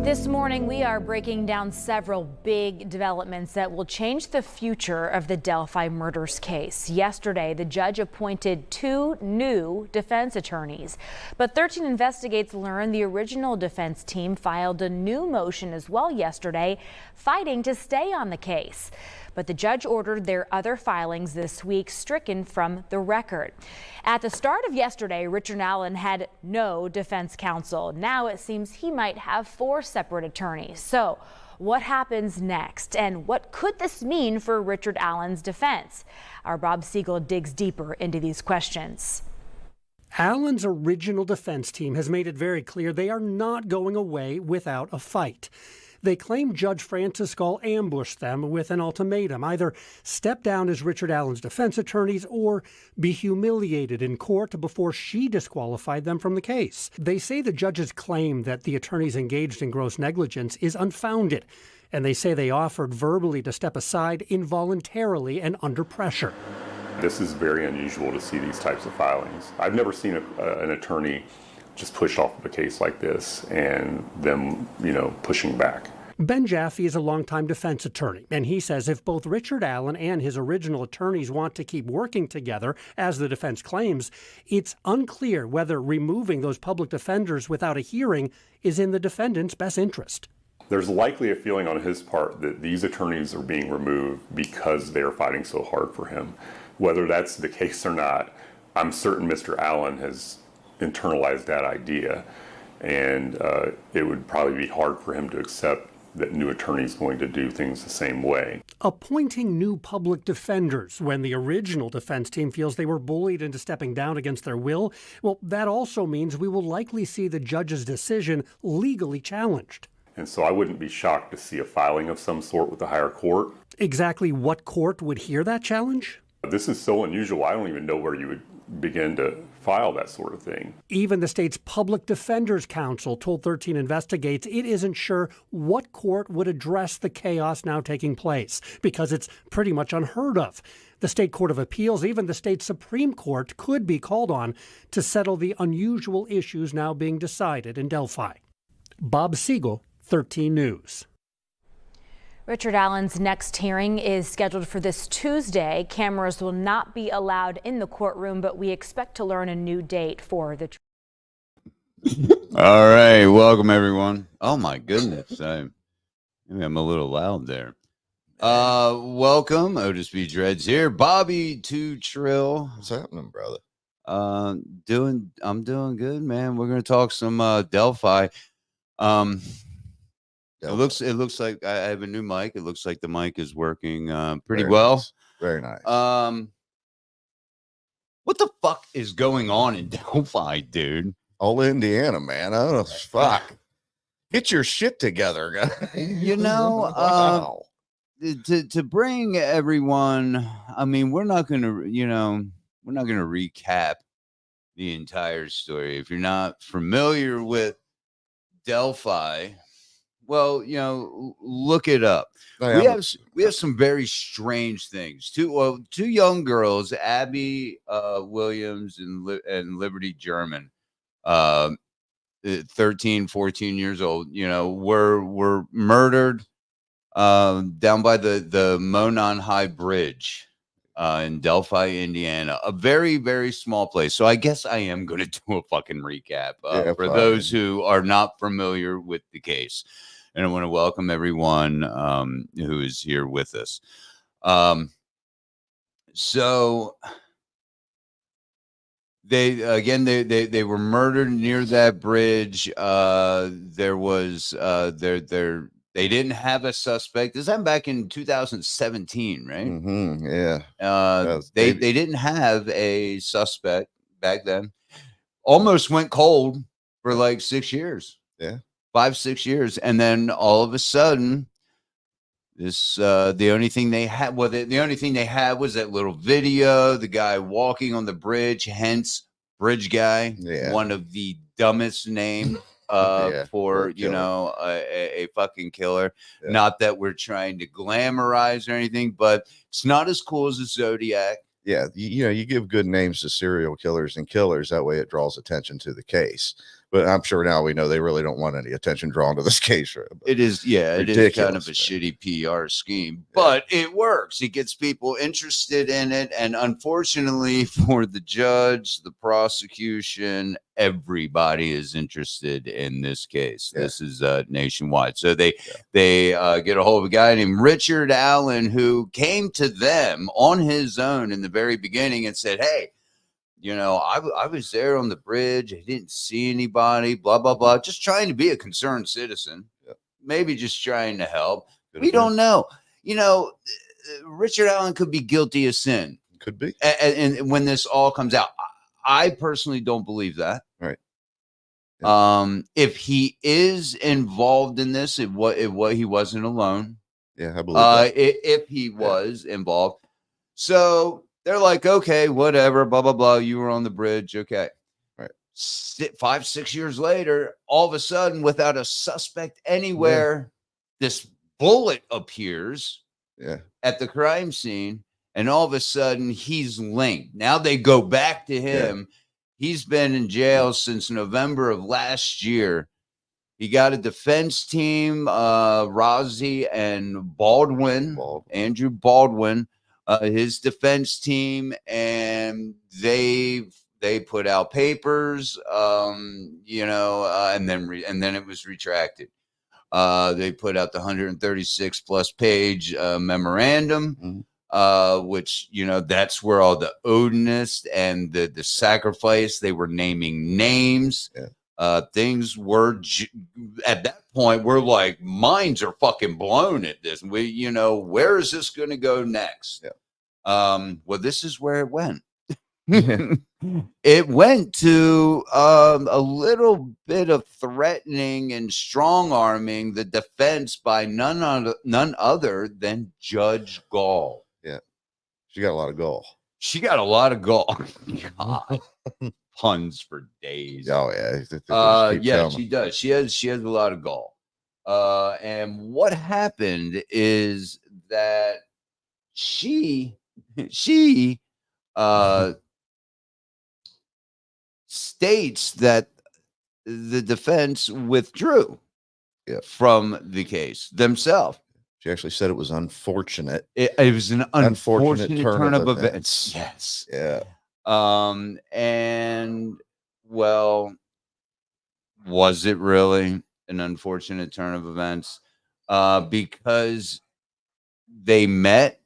This morning, we are breaking down several big developments that will change the future of the Delphi murders case. Yesterday, the judge appointed 2 new defense attorneys, but 13 Investigates learned the original defense team filed a new motion as well yesterday, fighting to stay on the case. But the judge ordered their other filings this week stricken from the record. At the start of yesterday, Richard Allen had no defense counsel. Now it seems he might have 4 separate attorneys. So what happens next? And what could this mean for Richard Allen's defense? Our Bob Siegel digs deeper into these questions. Allen's original defense team has made it very clear they are not going away without a fight. They claim Judge Francis Skull ambushed them with an ultimatum: either step down as Richard Allen's defense attorneys or be humiliated in court before she disqualified them from the case. They say the judge's claim that the attorneys engaged in gross negligence is unfounded, and they say they offered verbally to step aside involuntarily and under pressure. This is very unusual to see these types of filings. I've never seen an attorney just push off of a case like this and them, pushing back. Ben Jaffe is a longtime defense attorney, and he says if both Richard Allen and his original attorneys want to keep working together, as the defense claims, it's unclear whether removing those public defenders without a hearing is in the defendant's best interest. There's likely a feeling on his part that these attorneys are being removed because they're fighting so hard for him. Whether that's the case or not, I'm certain Mr. Allen has internalized that idea, and it would probably be hard for him to accept that new attorney is going to do things the same way. Appointing new public defenders when the original defense team feels they were bullied into stepping down against their will, well, that also means we will likely see the judge's decision legally challenged. And so I wouldn't be shocked to see a filing of some sort with the higher court. Exactly what court would hear that challenge? This is so unusual, I don't even know where you would begin to file that sort of thing. Even the state's Public Defenders Council told 13 Investigates it isn't sure what court would address the chaos now taking place, because it's pretty much unheard of. The State Court of Appeals, even the state Supreme Court, could be called on to settle the unusual issues now being decided in Delphi. Bob Siegel, 13 News. Richard Allen's next hearing is scheduled for this Tuesday. Cameras will not be allowed in the courtroom, but we expect to learn a new date for the trial. All right, welcome everyone. Oh my goodness, maybe I'm a little loud there. Welcome, Otis B Dreds here. Bobby to Trill. What's happening, brother? I'm doing good, man. We're gonna talk some Delphi. It looks like I have a new mic. It looks like the mic is working pretty well. Nice. Very nice. What the fuck is going on in Delphi, dude? All Indiana, man. I don't know. Fuck. Get your shit together, guys. Wow. To bring everyone, I mean, we're not gonna recap the entire story. If you're not familiar with Delphi, well, look it up. We have some very strange things. Two young girls, Abby Williams and Liberty German, 13, 14 years old, were murdered down by the Monon High Bridge in Delphi, Indiana, a very, very small place. So I guess I am going to do a fucking recap for those who are not familiar with the case. And I want to welcome everyone who is here with us. So they were murdered near that bridge. There was they didn't have a suspect. This happened back in 2017, right? Mm-hmm, yeah. They didn't have a suspect back then. Almost went cold for like 6 years. Yeah. 5-6 years, and then all of a sudden, the only thing they had was that little video, the guy walking on the bridge, hence Bridge Guy, one of the dumbest names for a fucking killer. Yeah. Not that we're trying to glamorize or anything, but it's not as cool as a Zodiac. Yeah, you give good names to serial killers and killers, that way it draws attention to the case. But I'm sure now we know they really don't want any attention drawn to this case. Right? It is, yeah, it is kind of a Ridiculous, shitty PR scheme, but it works. It gets people interested in it. And unfortunately for the judge, the prosecution, everybody is interested in this case. Yeah. This is nationwide. So they get a hold of a guy named Richard Allen, who came to them on his own in the very beginning and said, hey, you know, I was there on the bridge. I didn't see anybody, blah, blah, blah. Just trying to be a concerned citizen. Yeah. Maybe just trying to help. Could We have been. don't know. You know, Richard Allen could be guilty of sin. Could be. And when this all comes out, I personally don't believe that. Right. If he is involved in this, he wasn't alone. Yeah, I believe that. If he was involved. So they're like, okay, whatever, blah, blah, blah. You were on the bridge. Okay. Right. 5, 6 years later, all of a sudden, without a suspect anywhere, this bullet appears at the crime scene. And all of a sudden, he's linked. Now they go back to him. Yeah. He's been in jail since November of last year. He got a defense team, Rozzi and Baldwin, Andrew Baldwin. His defense team, and they put out papers, you know, and then it was retracted. They put out the 136 plus page memorandum, which, you know, that's where all the Odinist and the sacrifice, they were naming names. Things were at that point, we're like, minds are fucking blown at this. We, you know, where is this going to go next? Well, this is where it went. It went to a little bit of threatening and strong arming the defense by none other than Judge Gall. Yeah, she got a lot of gall. She got a lot of gall. God. Puns for days. Oh yeah, yeah, she does. She has a lot of gall. And what happened is that she states that the defense withdrew from the case themselves. She actually said it was unfortunate. It was an unfortunate turn of events. Yes. Yeah. And well, was it really an unfortunate turn of events? Because they met,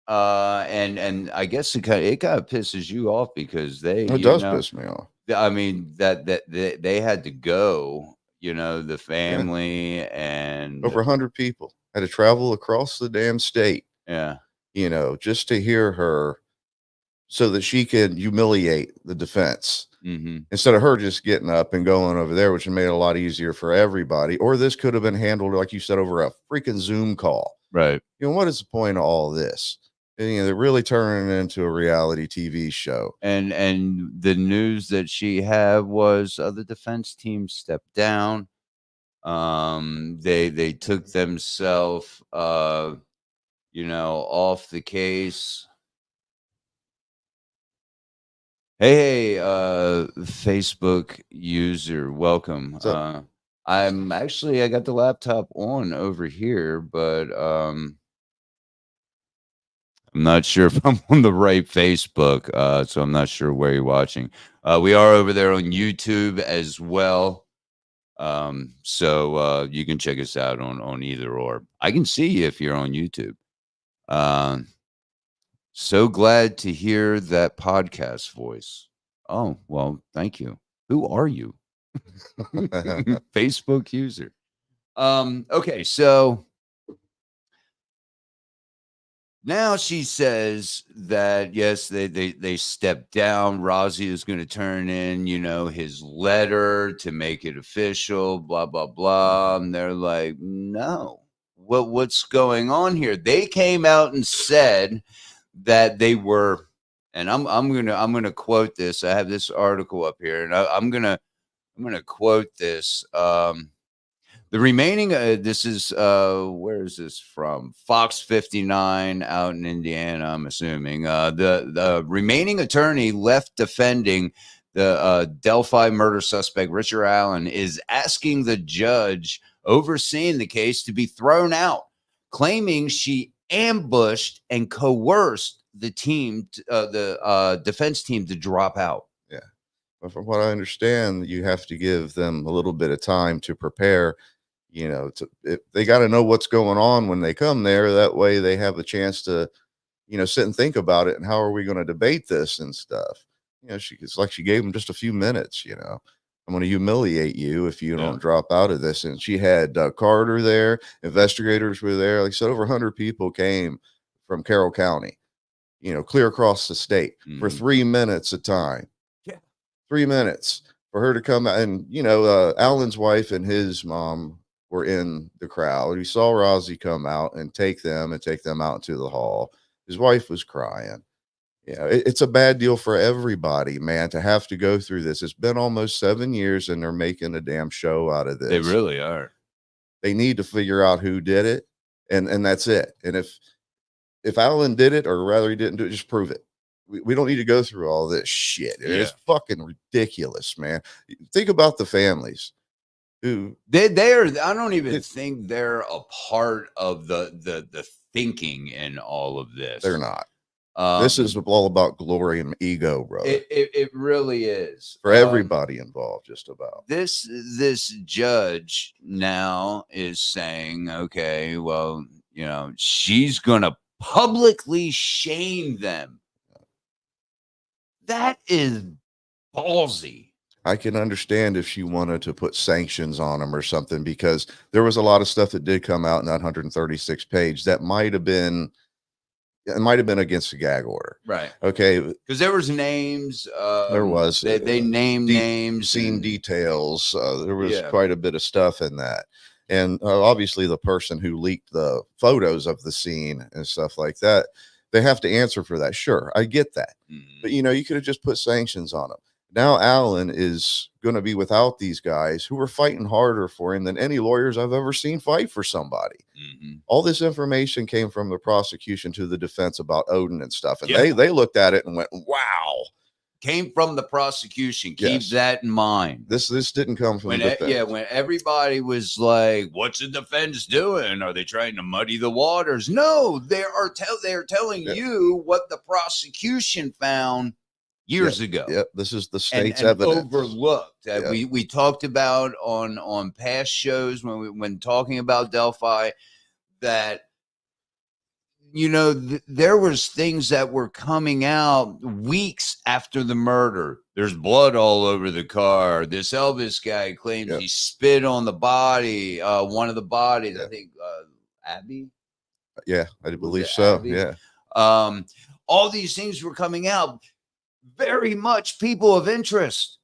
and I guess it kind of pisses you off because it does piss me off. I mean that they had to go, you know, the family and over 100 people had to travel across the damn state. Yeah, you know, just to hear her, so that she could humiliate the defense instead of her just getting up and going over there, which made it a lot easier for everybody. Or this could have been handled, like you said, over a freaking Zoom call. Right. You know, what is the point of all this? And, you know, they're really turning it into a reality TV show. And the news that she had was the defense team stepped down. They took themselves, you know, off the case. Hey, Facebook user, welcome. I got the laptop on over here, but I'm not sure if I'm on the right Facebook, so I'm not sure where you're watching. We are over there on YouTube as well, so you can check us out on either or. I can see you if you're on YouTube. So glad to hear that podcast voice. Oh, well, thank you. Who are you? Facebook user. Okay, so now she says that, yes, they stepped down. Rozzi is going to turn in, you know, his letter to make it official, blah, blah, blah. And they're like, no, what's going on here? They came out and said that they were, and I'm gonna quote this. I have this article up here, and I'm gonna quote this. The remaining, this is where is this from? Fox 59 out in Indiana, I'm assuming. The remaining attorney left defending The Delphi murder suspect, Richard Allen, is asking the judge overseeing the case to be thrown out, claiming she ambushed and coerced the team, the defense team, to drop out. Yeah. But from what I understand, you have to give them a little bit of time to prepare. They got to know what's going on when they come there. That way they have a chance to, sit and think about it. And how are we going to debate this and stuff? It's like she gave them just a few minutes, I'm going to humiliate you if you don't drop out of this. And she had Carter there, investigators were there. Like I said, over 100 people came from Carroll County, clear across the state for 3 minutes a time. 3 minutes for her to come out. And, Alan's wife and his mom were in the crowd. We saw Rozzy come out and take them out into the hall. His wife was crying. It's a bad deal for everybody, man, to have to go through this. It's been almost 7 years and they're making a damn show out of this. They really are. They need to figure out who did it. And that's it. And if Alan did it, or rather he didn't do it, just prove it. We don't need to go through all this shit. It's fucking ridiculous, man. Think about the families who they're I don't even think they're a part of the thinking in all of this. They're not. This is all about glory and ego, bro. It really is for everybody involved. Just about this judge now is saying, okay, well, she's gonna publicly shame them. That is ballsy. I can understand if she wanted to put sanctions on them or something, because there was a lot of stuff that did come out in that 136 page that might have been against the gag order. Right. Okay. Because there was names. There was. They named names. Scene details. There was quite a bit of stuff in that. And obviously the person who leaked the photos of the scene and stuff like that, they have to answer for that. Sure, I get that. But, you could have just put sanctions on them. Now Alan is going to be without these guys who were fighting harder for him than any lawyers I've ever seen fight for somebody. All this information came from the prosecution to the defense about Odin and stuff. And they looked at it and went, wow. Came from the prosecution. Keep that in mind. This didn't come from the defense. When everybody was like, what's the defense doing? Are they trying to muddy the waters? No, they're telling you what the prosecution found years ago. Yep. This is the state's and evidence. Overlooked. We talked about on past shows when talking about Delphi that there was things that were coming out weeks after the murder. There's blood all over the car. This Elvis guy claims he spit on the body, one of the bodies. I think Abby. Yeah, I believe so. Abby? Yeah. All these things were coming out. Very much people of interest,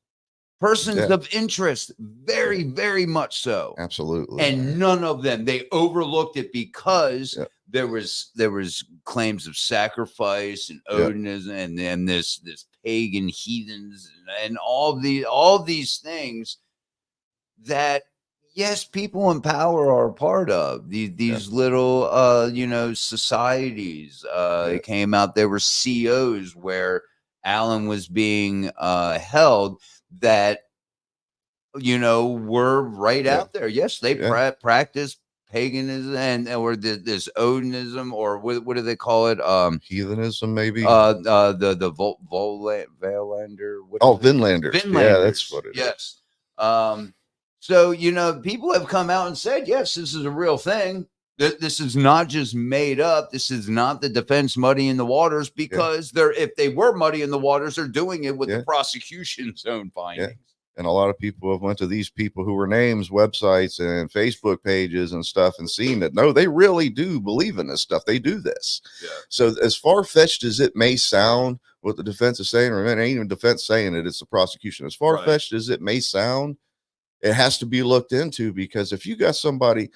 persons of interest, very, very much so. Absolutely. And none of them, they overlooked it because there was claims of sacrifice and Odinism and this pagan heathens and all these things that people in power are a part of. These little societies. It came out, there were COs where Alan was being held that were right out there. Yes, they practiced paganism or this Odinism, or what do they call it? Heathenism, maybe. The Valander. Vinlanders. Yeah, that's what it is. Yes. So people have come out and said, yes, this is a real thing. This is not just made up. This is not the defense muddying the waters, because if they were muddying the waters, they're doing it with the prosecution's own findings. And a lot of people have went to these people who were names, websites and Facebook pages and stuff and seen that, no, they really do believe in this stuff. They do this. Yeah. So as far-fetched as it may sound, what the defense is saying, or it ain't even defense saying it, it's the prosecution. As far-fetched as it may sound, it has to be looked into, because if you got somebody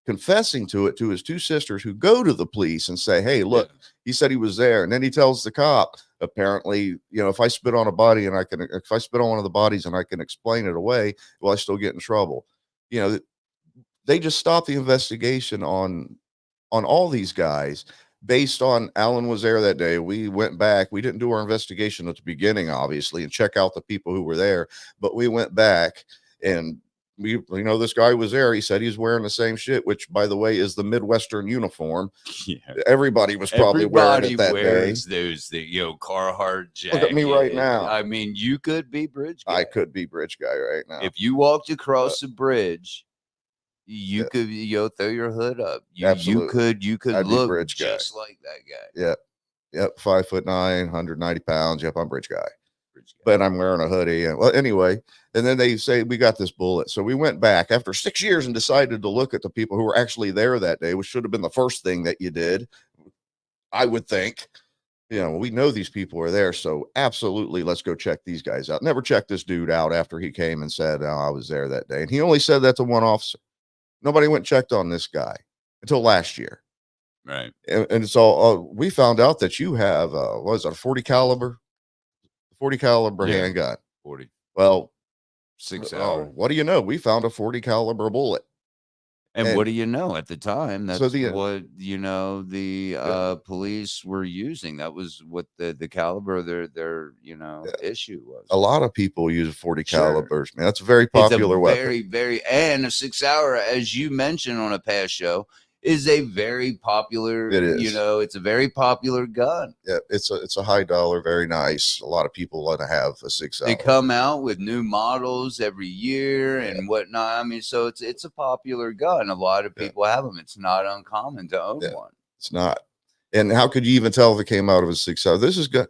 confessing to it to his two sisters who go to the police and say, hey, look, he said he was there. And then he tells the cop, apparently, if I spit on a body and if I spit on one of the bodies and I can explain it away, will I still get in trouble? They just stopped the investigation on all these guys based on Alan was there that day. We went back. We didn't do our investigation at the beginning, obviously, and check out the people who were there, but we went back and this guy was there. He said he's wearing the same shit, which, by the way, is the Midwestern uniform. Yeah. Everybody was probably wearing it that wears day. those, Carhartt jacket. Look at me right now. I mean, you could be bridge guy. I could be bridge guy right now. If you walked across the bridge, you could, throw your hood up. You could I'd look bridge just guy. like that guy. Yep. 5'9", 190 pounds. Yep, I'm bridge guy. But I'm wearing a hoodie. And well, anyway, and then they say we got this bullet. So we went back after 6 years and decided to look at the people who were actually there that day, which should have been the first thing that you did, I would think. We know these people are there, so absolutely, let's go check these guys out. Never checked this dude out after he came and said, "Oh, I was there that day," and he only said that to one officer. Nobody went and checked on this guy until last year. Right. And so we found out that you have what is it, a 40 caliber handgun. 40. Well, 6 hour. What do you know? We found a 40 caliber bullet. And what do you know? At the time, that's what the police were using. That was what the caliber of their issue was. A lot of people use 40 calibers, man. That's a very popular weapon. Very, very, and a 6 hour, as you mentioned on a past show, is a very popular. It is. It's a very popular gun. Yeah, it's a high dollar, very nice. A lot of people want to have a 6 hour. They come out with new models every year and whatnot. I mean, so it's a popular gun. A lot of people have them. It's not uncommon to own one. It's not. And how could you even tell if it came out of a 6 hour? This is good.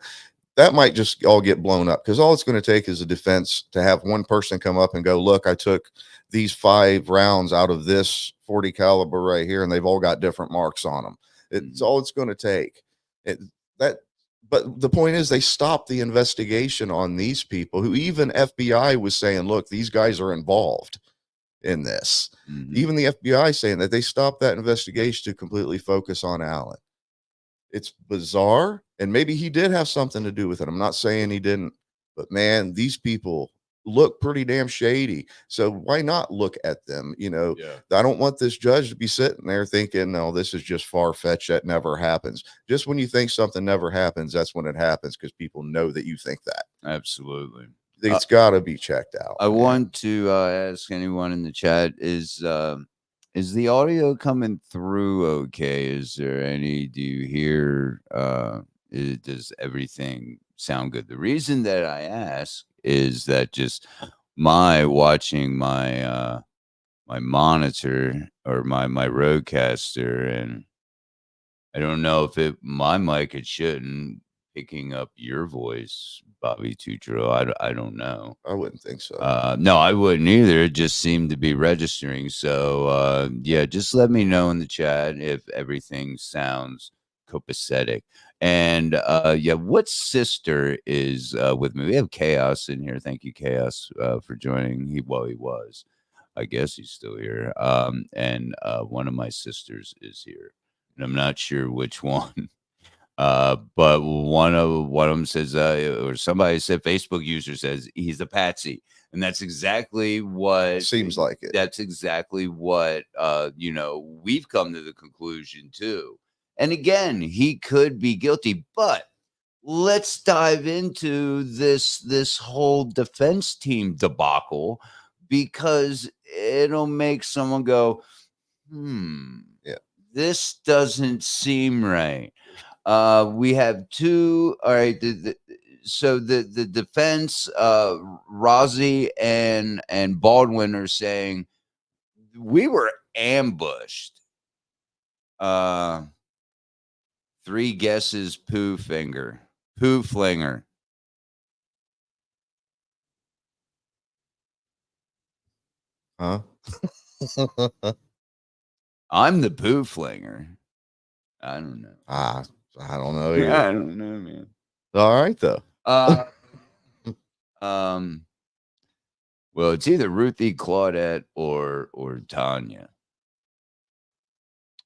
That might just all get blown up, because all it's going to take is a defense to have one person come up and go, "Look, I took these 5 rounds out of this 40 caliber right here, and they've all got different marks on them." It's all it's going to take. But the point is, they stopped the investigation on these people who even FBI was saying, "Look, these guys are involved in this." Even the FBI saying that they stopped that investigation to completely focus on Allen. It's bizarre, and maybe he did have something to do with it. I'm not saying he didn't, but man, these people look pretty damn shady. So why not look at them? I don't want this judge to be sitting there thinking, "No, this is just far-fetched. That never happens." Just when you think something never happens, that's when it happens, because people know that you think that. Absolutely. It's got to be checked out. I want to ask anyone in the chat, is the audio coming through okay? Is there any, do you hear, does everything sound good? The reason that I ask is that just watching my my monitor or my Rodecaster, and I don't know if my mic, it shouldn't picking up your voice, Bobby Trill. I don't know. I wouldn't think so. No, I wouldn't either. It just seemed to be registering. So just let me know in the chat if everything sounds copacetic. And what sister is with me? We have Chaos in here. Thank you, Chaos, for joining. He was. I guess he's still here. And one of my sisters is here, and I'm not sure which one. But one of them says, or somebody said, Facebook user says he's a patsy, and that's exactly what seems like it. That's exactly what we've come to the conclusion too. And again, he could be guilty, but let's dive into this whole defense team debacle, because it'll make someone go, this doesn't seem right. We have two. All right. So the defense, Rozzi and Baldwin are saying we were ambushed. 3 guesses. Poo flinger. Huh? I'm the poo flinger. I don't know. I don't know either. I don't know, man. All right, though. Well, it's either Ruthie, Claudette, or Tanya.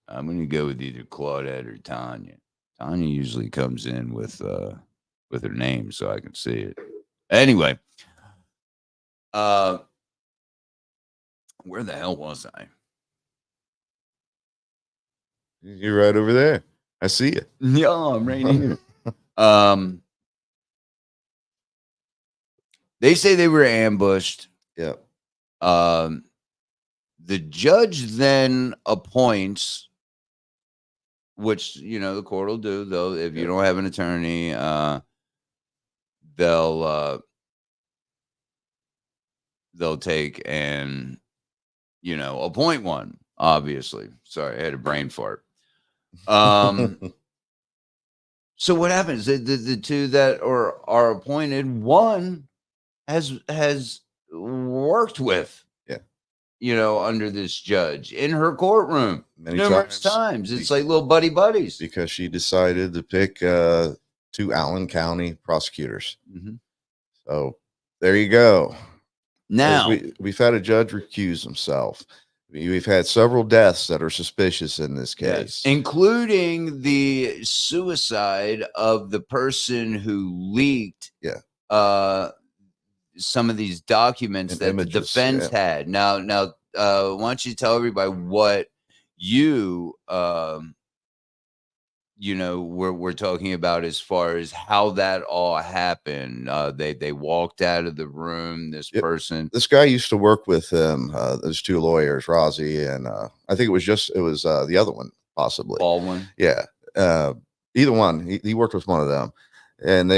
I'm going to go with either Claudette or Tanya. Tanya usually comes in with her name so I can see it. Anyway, where the hell was I? You're right over there. I see it. Yeah, I'm right here. They say they were ambushed. Yeah. The judge then appoints, which, you know, the court will do, though, if you don't have an attorney, they'll take and, you know, appoint one, obviously. Sorry, I had a brain fart. So what happens? The two that are appointed, one has worked with, you know, under this judge in her courtroom numerous times. It's like little buddies. Because she decided to pick 2 Allen County prosecutors. So there you go. Now we've had a judge recuse himself. We've had several deaths that are suspicious in this case, including the suicide of the person who leaked some of these documents that the defense had. Now, why don't you tell everybody what you you know, we're talking about as far as how that all happened. They walked out of the room. This guy used to work with him. There's 2 lawyers, Rozzy, and I think it was the other one, possibly Baldwin. Yeah, either one. He worked with one of them, and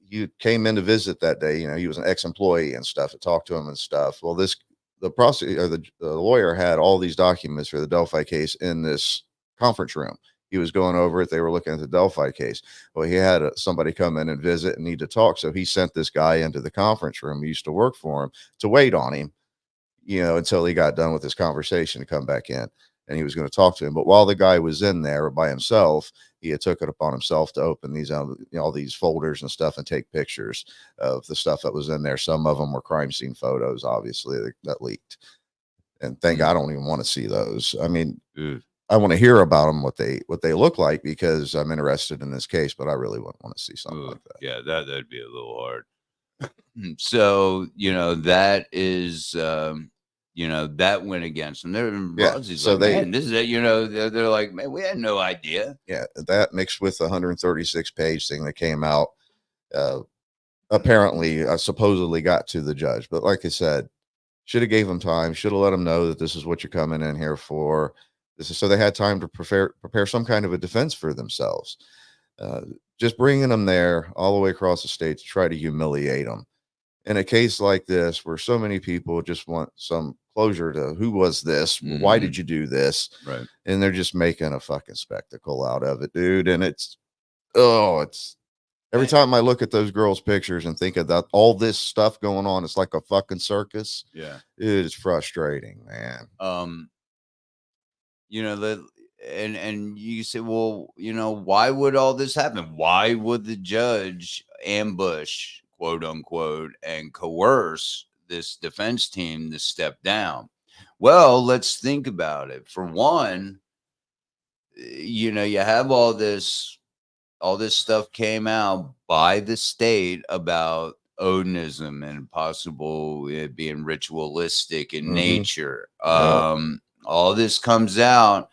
he came in to visit that day. You know, he was an ex-employee and stuff. To talk to him and stuff. Well, the prosecutor, or the lawyer, had all these documents for the Delphi case in this conference room. He was going over it. They were looking at the Delphi case. Well, he had somebody come in and visit and need to talk. So he sent this guy into the conference room. He used to work for him to wait on him, you know, until he got done with this conversation to come back in. And he was going to talk to him. But while the guy was in there by himself, he had took it upon himself to open these, all these folders and stuff and take pictures of the stuff that was in there. Some of them were crime scene photos, obviously, that leaked. And thank God, I don't even want to see those. I mean, I want to hear about them, what they look like, because I'm interested in this case, but I really wouldn't want to see something like that. Yeah, that'd be a little hard. So, you know, that is, you know, that went against them. So like, man, this is it. You know, they're like, man, we had no idea. Yeah, that mixed with the 136-page thing that came out, apparently, supposedly got to the judge. But like I said, should have gave them time. Should have let them know that this is what you're coming in here for. This is so they had time to prepare some kind of a defense for themselves. Just bringing them there all the way across the state to try to humiliate them in a case like this, where so many people just want some closure to who was this, why did you do this, right? And they're just making a fucking spectacle out of it, dude. And it's every time I look at those girls' pictures and think about all this stuff going on, it's like a fucking circus. Yeah, it is frustrating, man. You know, and you say, well, you know, why would all this happen? Why would the judge ambush, quote unquote, and coerce this defense team to step down? Well, let's think about it. For one, you know, you have all this stuff came out by the state about Odinism and possible it being ritualistic in nature. All this comes out.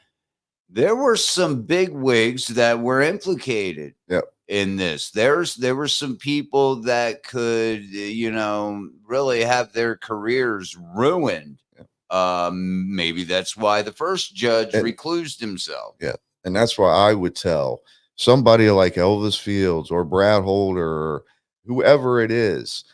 There were some big wigs that were implicated in this. There were some people that could, you know, really have their careers ruined. Maybe that's why the first judge reclused himself. Yeah. And that's why I would tell somebody like Elvis Fields or Brad Holder or whoever it is,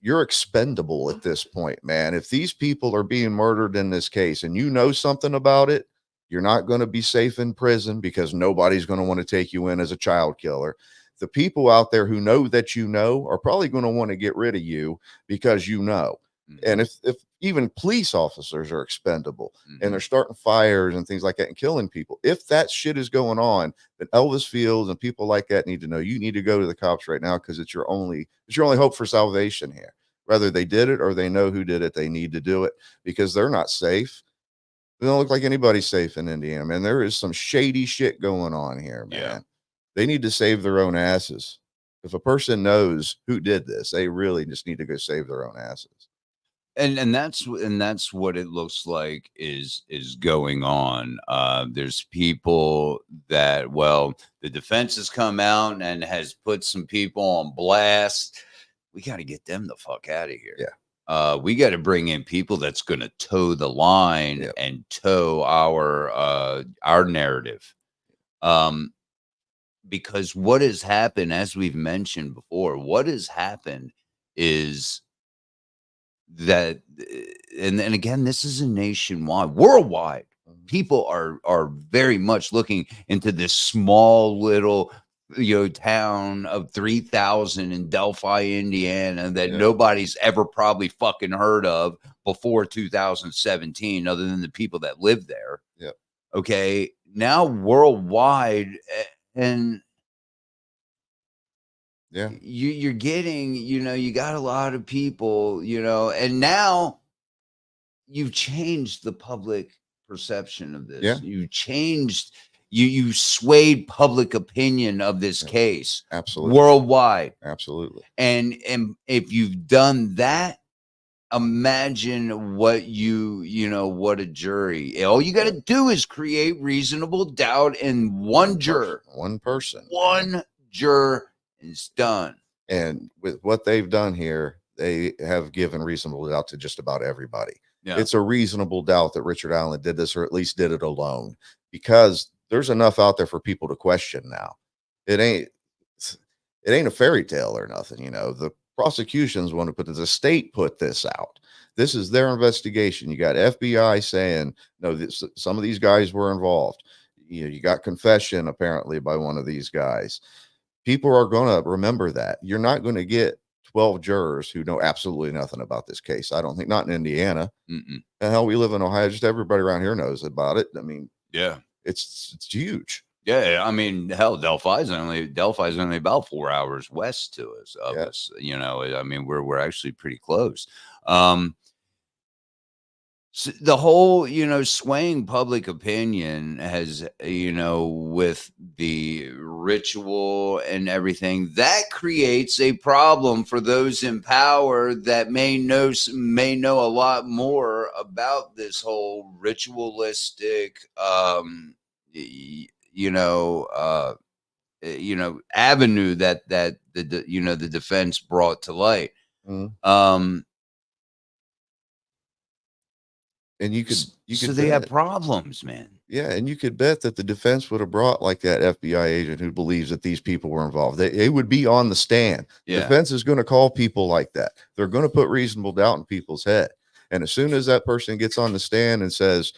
you're expendable at this point, man. If these people are being murdered in this case and you know something about it, you're not going to be safe in prison, because nobody's going to want to take you in as a child killer. The people out there who know that you know are probably going to want to get rid of you because you know. And if even police officers are expendable and they're starting fires and things like that and killing people, if that shit is going on, then Elvis Fields and people like that need to know you need to go to the cops right now, because it's your only hope for salvation here. Whether they did it or they know who did it, they need to do it, because they're not safe. They don't look like anybody's safe in Indiana, man. There is some shady shit going on here, man. Yeah. They need to save their own asses. If a person knows who did this, they really just need to go save their own asses. And that's what it looks like is going on. There's people that, well, the defense has come out and has put some people on blast. We got to get them the fuck out of here. Yeah. We got to bring in people that's going to toe the line Yep. and toe our narrative. Because what has happened, as we've mentioned before, what has happened is that, and again, this is a nationwide, worldwide. People are very much looking into this small little, town of 3,000 in Delphi, Indiana, that nobody's ever probably fucking heard of before 2017, other than the people that live there. Yeah. Okay. Now worldwide, and Yeah. you're getting, you got a lot of people, and now you've changed the public perception of this. Yeah. You changed, you swayed public opinion of this case. Absolutely. Worldwide. Absolutely. And if you've done that, imagine what what a jury. All you got to do is create reasonable doubt in one juror. One person. One juror is done. And with what they've done here, they have given reasonable doubt to just about everybody. Yeah. It's a reasonable doubt that Richard Allen did this, or at least did it alone, because there's enough out there for people to question now. It ain't a fairy tale or nothing. The prosecutions want to put this, the state put this out. This is their investigation. You got FBI saying, no, some of these guys were involved. You got confession apparently by one of these guys. People are going to remember that. You're not going to get 12 jurors who know absolutely nothing about this case. I don't think, not in Indiana. Mm-mm. And hell, we live in Ohio. Just everybody around here knows about it. I mean, Yeah. it's huge. Yeah, I mean, hell, Delphi's only about 4 hours west to us. Us. I mean, we're actually pretty close. So the whole, swaying public opinion has, with the ritual and everything, that creates a problem for those in power that may know a lot more about this whole ritualistic, avenue that the defense brought to light. And you could so they have problems, man. Yeah, and you could bet that the defense would have brought like that FBI agent who believes that these people were involved. They would be on the stand. Yeah. Defense is going to call people like that. They're going to put reasonable doubt in people's head. And as soon as that person gets on the stand and says,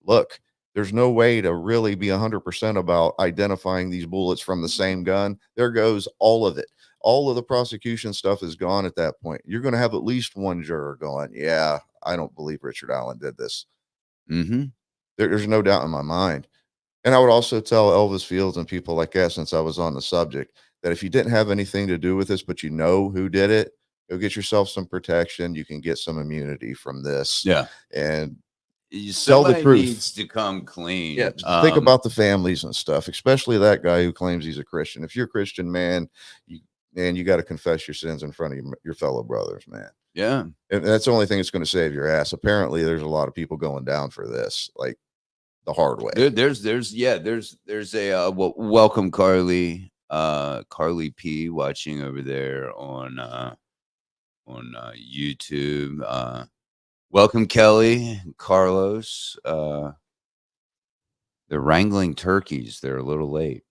look, there's no way to really be 100% about identifying these bullets from the same gun, there goes all of it. All of the prosecution stuff is gone at that point. You're going to have at least one juror going, yeah, I don't believe Richard Allen did this. Mm-hmm. There's no doubt in my mind. And I would also tell Elvis Fields and people like that, since I was on the subject, that if you didn't have anything to do with this, but you know who did it, go get yourself some protection. You can get some immunity from this. Yeah. And tell the truth. Needs to come clean. Yeah. Think about the families and stuff, especially that guy who claims he's a Christian. If you're a Christian, man, you got to confess your sins in front of your fellow brothers, man. Yeah. And that's the only thing that's going to save your ass. Apparently there's a lot of people going down for this, like the hard way. There's a welcome Carly P watching over there on YouTube. Welcome Kelly, Carlos. They're wrangling turkeys. They're a little late.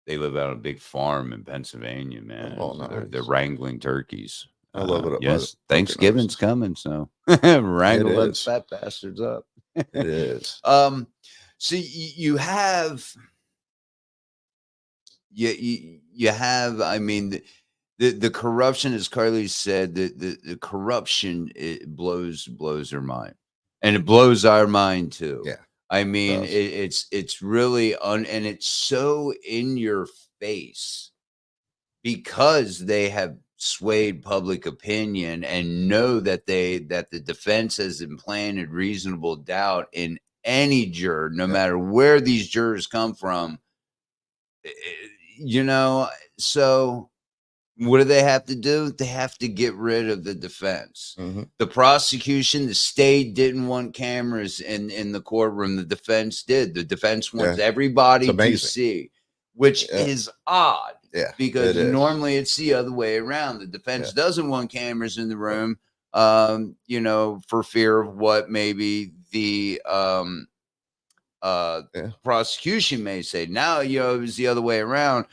They live out on a big farm in Pennsylvania, man. Oh, nice. They're wringling turkeys. I love it. Yes, Thanksgiving's coming, so wrangle those fat bastards up. It is. So you have, you have. I mean, the corruption, as Carly said, the corruption, it blows her mind, and it blows our mind too. Yeah. I mean, it's really and it's so in your face because they have swayed public opinion and know that the defense has implanted reasonable doubt in any juror, no matter where these jurors come from. So What do they have to do? They have to get rid of the defense. The prosecution, the state didn't want cameras in the courtroom. The defense did. The defense wants everybody to see, which is odd. Yeah, because normally it's the other way around. The defense doesn't want cameras in the room, you know, for fear of what maybe the prosecution may say. Now, you know, it was the other way around.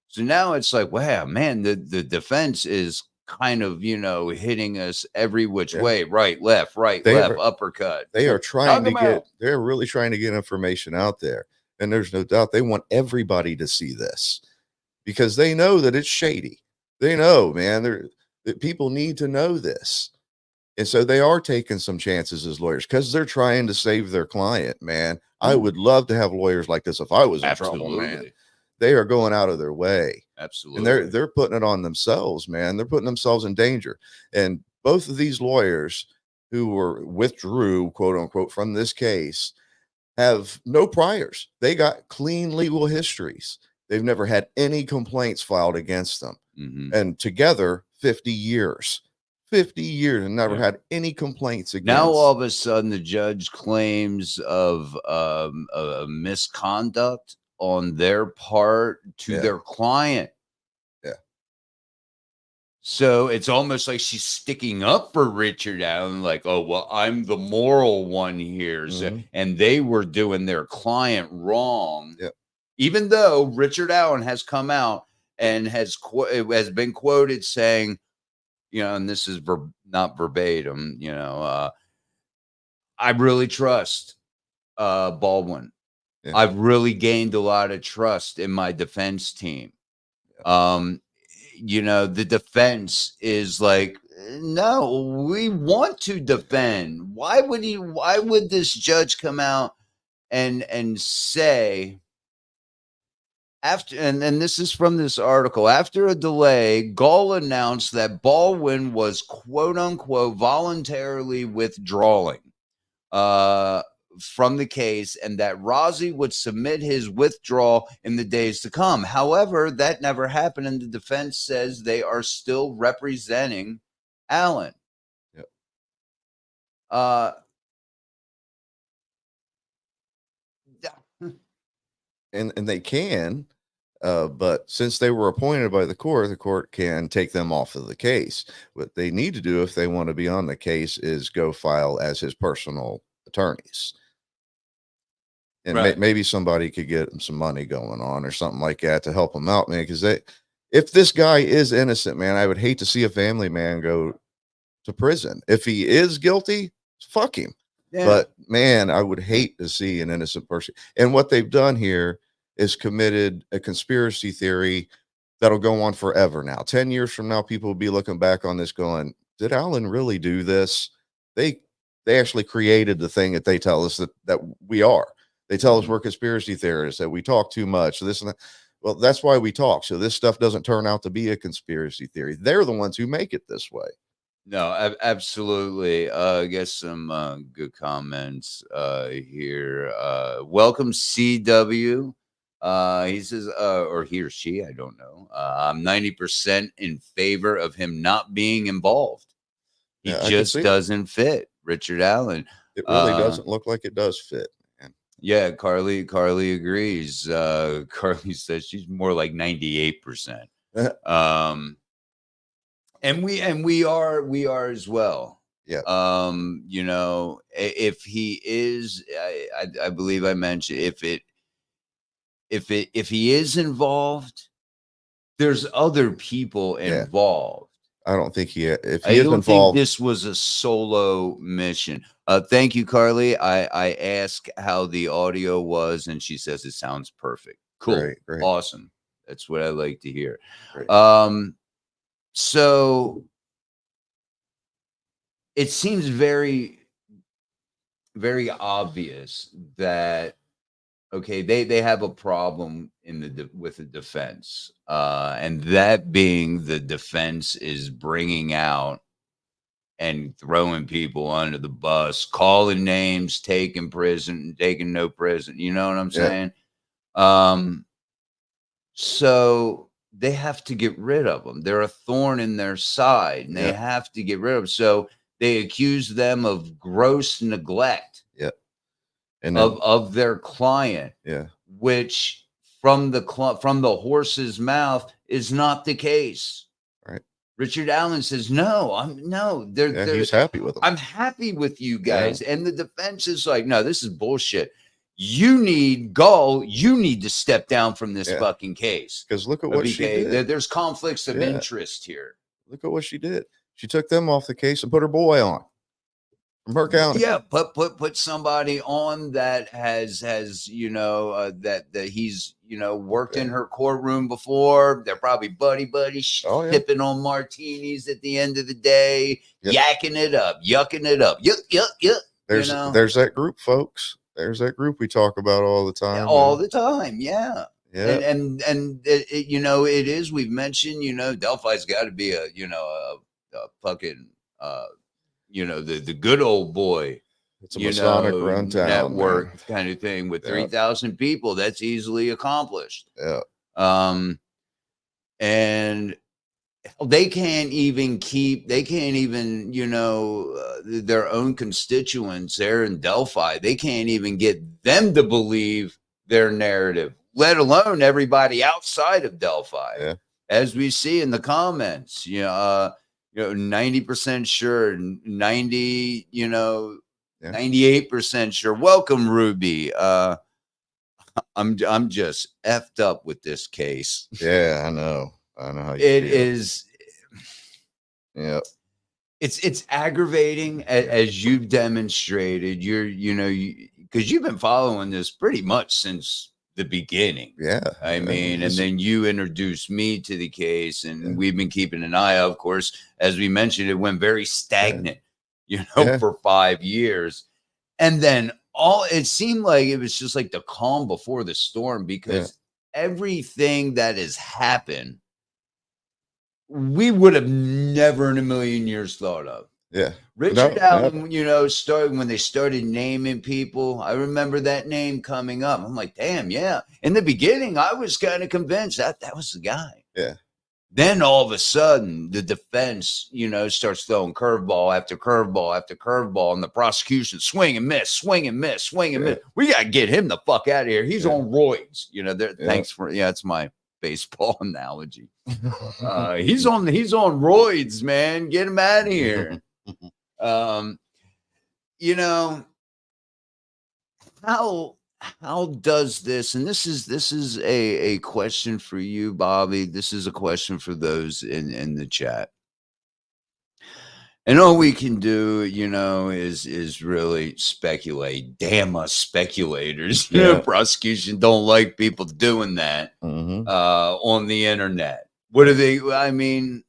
So now it's like, wow, man, the defense is kind of, you know, hitting us every which way, right, left, uppercut. They are trying to get, they're really trying to get information out there. And there's no doubt they want everybody to see this because they know that it's shady. They know, man, that people need to know this. And so they are taking some chances as lawyers because they're trying to save their client, man. I would love to have lawyers like this if I was in trouble, man. They are going out of their way. Absolutely. And they're putting it on themselves, man. They're putting themselves in danger. And both of these lawyers who were withdrew, quote unquote, from this case have no priors. They got clean legal histories. They've never had any complaints filed against them. And together, 50 years. 50 years and never had any complaints against. Now all of a sudden the judge claims of misconduct on their part to their client. So it's almost like she's sticking up for Richard Allen, like, oh, well, I'm the moral one here. So, and they were doing their client wrong. Even though Richard Allen has come out and has been quoted saying, you know, and this is not verbatim, you know, I really trust Baldwin. I've really gained a lot of trust in my defense team. You know, the defense is like, no, we want to defend. Why would this judge come out and say, after, and this is from this article, after a delay, Gall announced that Baldwin was quote unquote voluntarily withdrawing from the case and that Rozzi would submit his withdrawal in the days to come. However, that never happened, and the defense says they are still representing Allen. And they can, but since they were appointed by the court can take them off of the case. What they need to do if they want to be on the case is go file as his personal attorneys. And maybe somebody could get him some money going on or something like that to help him out, man. Because if this guy is innocent, man, I would hate to see a family man go to prison. If he is guilty, fuck him. But man, I would hate to see an innocent person. And what they've done here is committed a conspiracy theory that'll go on forever now. 10 years from now, people will be looking back on this going, did Allen really do this? They actually created the thing that they tell us that we are. They tell us we're conspiracy theorists, that we talk too much, this and that. Well, that's why we talk. So this stuff doesn't turn out to be a conspiracy theory. They're the ones who make it this way. No, absolutely. I guess some good comments here. Welcome, CW. He says, or he or she, I don't know. I'm 90% in favor of him not being involved. He just doesn't fit. Richard Allen. It really doesn't look like it does fit. Yeah, Carly agrees. Carly says she's more like 98%. And we are as well. You know, if he is, I believe I mentioned if he is involved, there's other people involved. I don't think I don't think this was a solo mission. Thank you, Carly. I asked how the audio was, and she says it sounds perfect. Cool. Great. Awesome. That's what I like to hear. So it seems very, very obvious that, okay, they have a problem with the defense, and that being the defense is bringing out and throwing people under the bus, calling names, taking prison, taking no prison. You know what I'm saying? So they have to get rid of them. They're a thorn in their side, and they have to get rid of them. So they accuse them of gross neglect And then, of their client, which from the horse's mouth is not the case. Right. Richard Allen says, no, he's happy with them. I'm happy with you guys. And the defense is like, no, this is bullshit. You need gall. You need to step down from this fucking case. Because look at what she did. There's conflicts of interest here. Look at what she did. She took them off the case and put her boy on from her county. Yeah, put somebody on that has that he's worked in her courtroom before. They're probably buddy sipping on martinis at the end of the day, yakking it up, yucking it up. Yuck. There's that group, folks. There's that group we talk about all the time. The time, yeah. And it is. We've mentioned, Delphi's got to be a fucking the good old boy. It's a Masonic run town network kind of thing with 3,000 people. That's easily accomplished. And they can't even their own constituents there in Delphi. They can't even get them to believe their narrative, let alone everybody outside of Delphi. As we see in the comments, 90% sure, 98% sure. Welcome, Ruby. I'm just effed up with this case. Yeah, I know how you it feel. Is. Yeah. It's aggravating as you've demonstrated. Because you've been following this pretty much since the beginning. I mean, and then you introduced me to the case, and we've been keeping an eye out. Of course, as we mentioned, it went very stagnant, for 5 years. And then it seemed like it was just like the calm before the storm, because everything that has happened, we would have never in a million years thought of. Richard Allen, started when they started naming people. I remember that name coming up. I'm like, damn, in the beginning, I was kind of convinced that was the guy. Then all of a sudden, the defense, starts throwing curveball after curveball after curveball, and the prosecution swing and miss. We got to get him the fuck out of here. He's on roids. Thanks for it's my baseball analogy. He's on roids, man. Get him out of here. How does this, and this is a question for you, Bobby. This is a question for those in the chat. And all we can do, is really speculate. Damn us speculators. Prosecution don't like people doing that on the internet. What are they? I mean,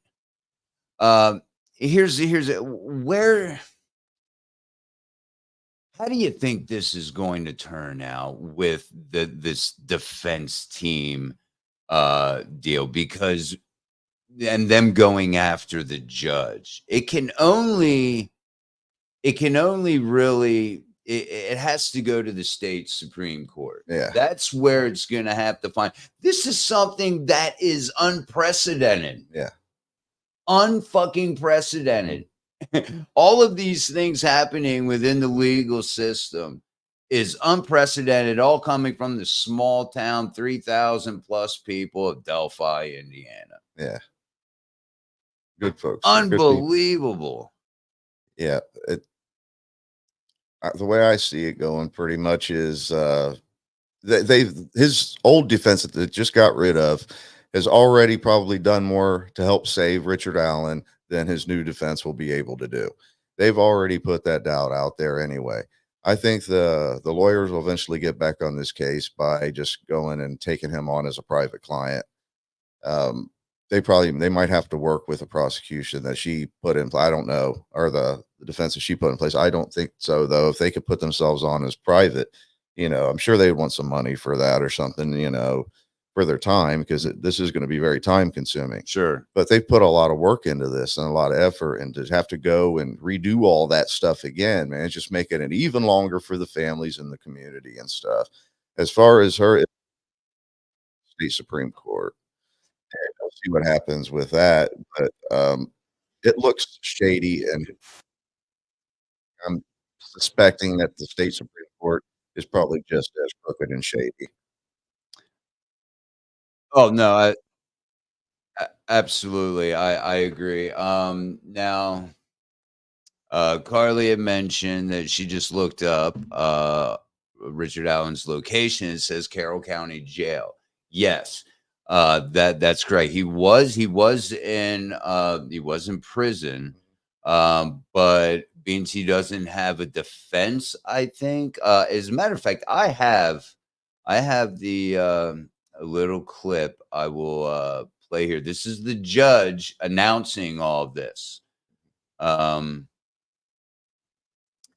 here's where. How do you think this is going to turn out with this defense team deal? Because and them going after the judge, it has to go to the state Supreme Court. That's where it's going to have to find. This is something that is unprecedented. Unfucking precedented. All of these things happening within the legal system is unprecedented, all coming from the small town, 3,000 plus people of Delphi, Indiana. Good folks. Unbelievable. The way I see it going pretty much is his old defense that they just got rid of has already probably done more to help save Richard Allen than his new defense will be able to do. They've already put that doubt out there anyway. I think the lawyers will eventually get back on this case by just going and taking him on as a private client. They might have to work with a prosecution that she put in place. I don't know, or the defense that she put in place. I don't think so, though. If they could put themselves on as private, I'm sure they'd want some money for that or something, for their time, because this is going to be very time consuming. Sure. But they've put a lot of work into this and a lot of effort, and to have to go and redo all that stuff again, man, it's just making it even longer for the families in the community and stuff. As far as her state Supreme Court, see what happens with that. But it looks shady, and I'm suspecting that the state Supreme Court is probably just as crooked and shady. Oh no, absolutely, I agree. Now, Carly had mentioned that she just looked up Richard Allen's location. It says Carroll County Jail. Yes, that's correct. He was in prison, but means he doesn't have a defense. I think. As a matter of fact, I have the a little clip. I will play here. This is the judge announcing all of this.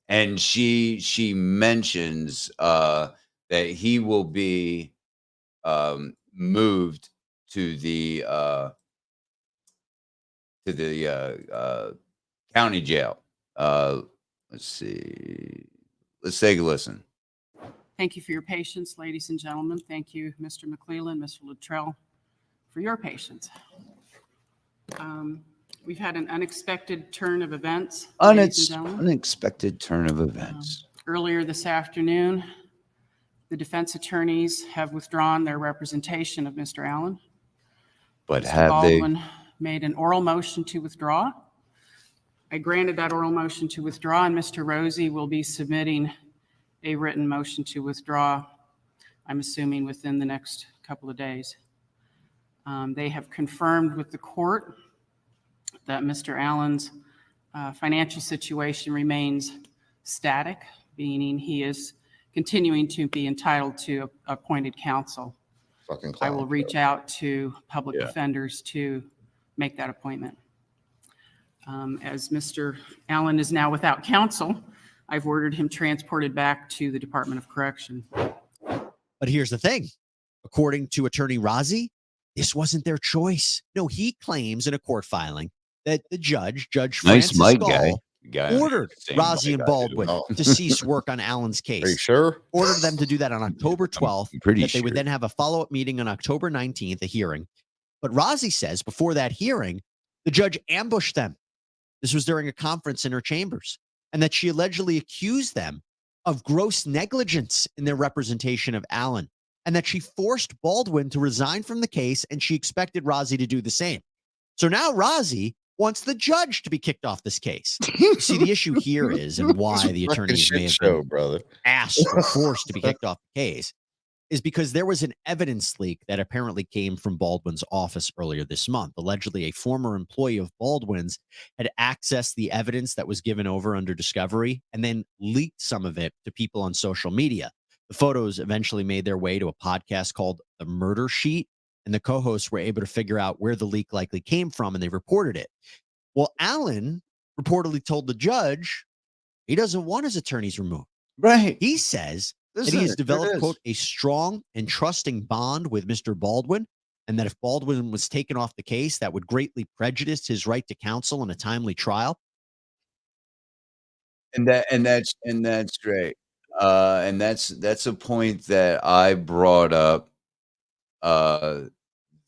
And she mentions that he will be moved to the county jail. Let's see. Let's take a listen. Thank you for your patience, ladies and gentlemen. Thank you, Mr. McClellan, Mr. Luttrell, for your patience. We've had an unexpected turn of events, ladies and gentlemen. Unexpected turn of events. Earlier this afternoon, the defense attorneys have withdrawn their representation of Mr. Allen. But Mr. have Baldwin made an oral motion to withdraw. I granted that oral motion to withdraw, and Mr. Rosie will be submitting a written motion to withdraw, I'm assuming within the next couple of days. They have confirmed with the court that Mr. Allen's financial situation remains static, meaning he is continuing to be entitled to appointed counsel. Fucking I will clown reach show. out to public defenders to make that appointment. As Mr. Allen is now without counsel, I've ordered him transported back to the Department of Correction. But here's the thing. According to Attorney Rozzi, this wasn't their choice. No, he claims in a court filing that the Judge nice Francis mic Gall, guy. ordered Same Rozzi and mic I do. Baldwin Oh. to cease work on Allen's Are you case. sure? Ordered them to do that on October 12th, I'm pretty that they would sure. then have a follow-up meeting on October 19th, a hearing. But Rozzi says before that hearing, the judge ambushed them. This was during a conference in her chambers, and that she allegedly accused them of gross negligence in their representation of Allen, and that she forced Baldwin to resign from the case, and she expected Rozzi to do the same. So now Rozzi wants the judge to be kicked off this case. See, the issue here is, and why the Fucking attorneys may shit have show, been brother. asked or forced to be kicked off the case, is because there was an evidence leak that apparently came from Baldwin's office earlier this month. Allegedly, a former employee of Baldwin's had accessed the evidence that was given over under discovery and then leaked some of it to people on social media. The photos eventually made their way to a podcast called The Murder Sheet, and the co-hosts were able to figure out where the leak likely came from, and they reported it. Well, Allen reportedly told the judge he doesn't want his attorneys removed. Right. He says that Listen, he has there developed, it is. quote, a strong and trusting bond with Mr. Baldwin, and that if Baldwin was taken off the case, that would greatly prejudice his right to counsel in a timely trial. And that's great. And that's a point that I brought up.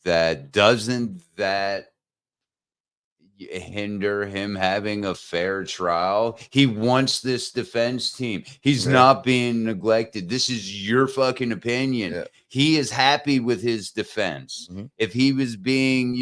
That doesn't that hinder him having a fair trial? He wants this defense team. He's Yeah. not being neglected. This is your fucking opinion. Yeah. He is happy with his defense. Mhm. If he was being,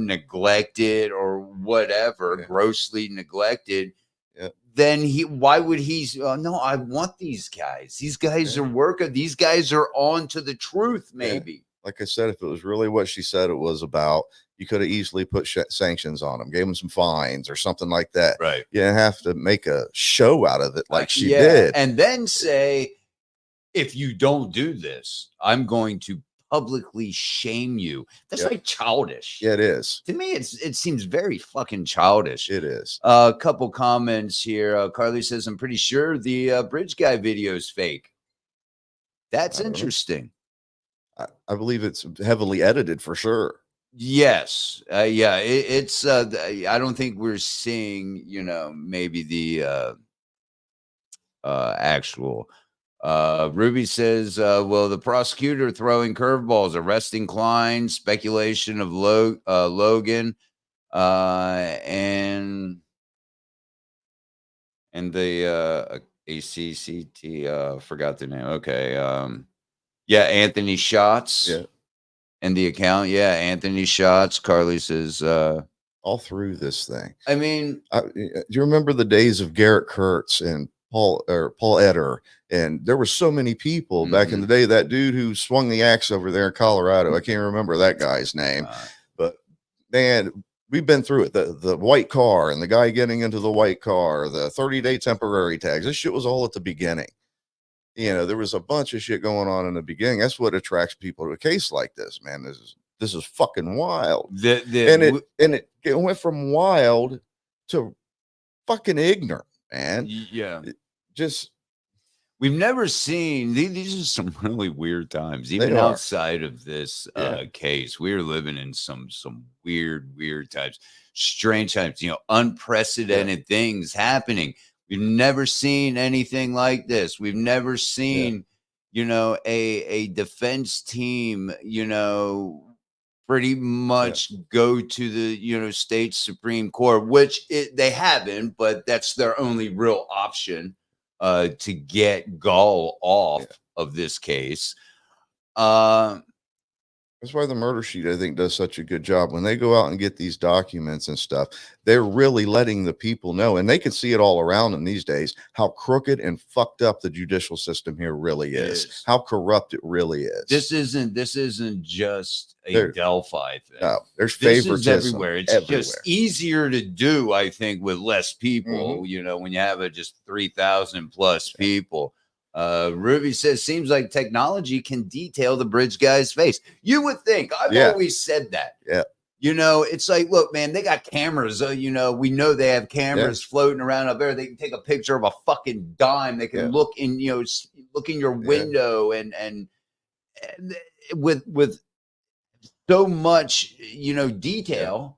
neglected or whatever, Yeah. grossly neglected, Yeah. then why would he? No, I want these guys. These guys Yeah. are working. These guys are on to the truth, maybe. Like I said, if it was really what she said it was about, you could have easily put sanctions on him, gave him some fines or something like that. Right. You didn't have to make a show out of it like she did. And then say, if you don't do this, I'm going to publicly shame you. That's Yep. like childish. Yeah, it is. To me, it seems very fucking childish. It is. A couple comments here. Carly says, I'm pretty sure the bridge guy video is fake. That's I don't know. interesting. I believe it's heavily edited for sure. Yes. Yeah. It's, I don't think we're seeing, maybe the actual Ruby says, well, the prosecutor throwing curveballs, arresting Klein, speculation of Logan, and the ACCT, forgot the name. Okay. Yeah, Anthony Shots. Yeah. And the account. Yeah, Anthony Shots. Carly says, all through this thing. I mean, do you remember the days of Garrett Kurtz and Paul Eder? And there were so many people back in the day. That dude who swung the axe over there in Colorado, I can't remember that guy's name, but man, we've been through it. The white car and the guy getting into the white car, the 30-day temporary tags. This shit was all at the beginning. You know, there was a bunch of shit going on in the beginning. That's what attracts people to a case like this, man. This is fucking wild. And it went from wild to fucking ignorant, man. Yeah. Just we've never seen these are some really weird times, even outside of this case. We're living in some weird times, strange times, you know, unprecedented things happening. We've never seen anything like this. We've never seen, you know, a defense team, you know, pretty much go to the, you know, state Supreme Court, which they haven't, but that's their only real option to get Gall off of this case. That's why the murder sheet, I think, does such a good job. When they go out and get these documents and stuff, they're really letting the people know, and they can see it all around them these days, how crooked and fucked up the judicial system here really is, how corrupt it really is. This isn't just a Delphi thing. No, there's favoritism everywhere. It's just easier to do, I think, with less people, you know, when you have just 3,000 plus people. Ruby says, seems like technology can detail the bridge guy's face. You would think. I've always said that. Yeah. You know, it's like, look, man, they got cameras. You know, we know they have cameras floating around up there. They can take a picture of a fucking dime. They can look in, you know, look in your window and with so much, you know, detail.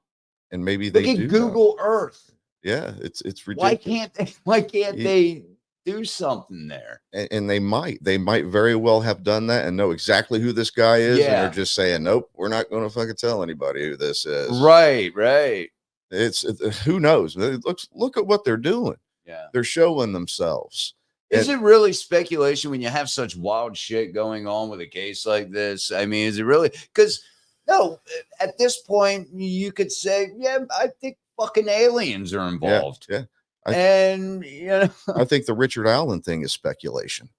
And maybe they look at Google Earth. Yeah, it's ridiculous. Why can't they do something there? And they might very well have done that and know exactly who this guy is. And they're just saying, nope, we're not going to fucking tell anybody who this is. Right. It's who knows? Look at what they're doing. Yeah. They're showing themselves. Is it really speculation when you have such wild shit going on with a case like this? I mean, is it really? Because no, at this point, you could say, yeah, I think fucking aliens are involved. Yeah. And you know, I think the Richard Allen thing is speculation.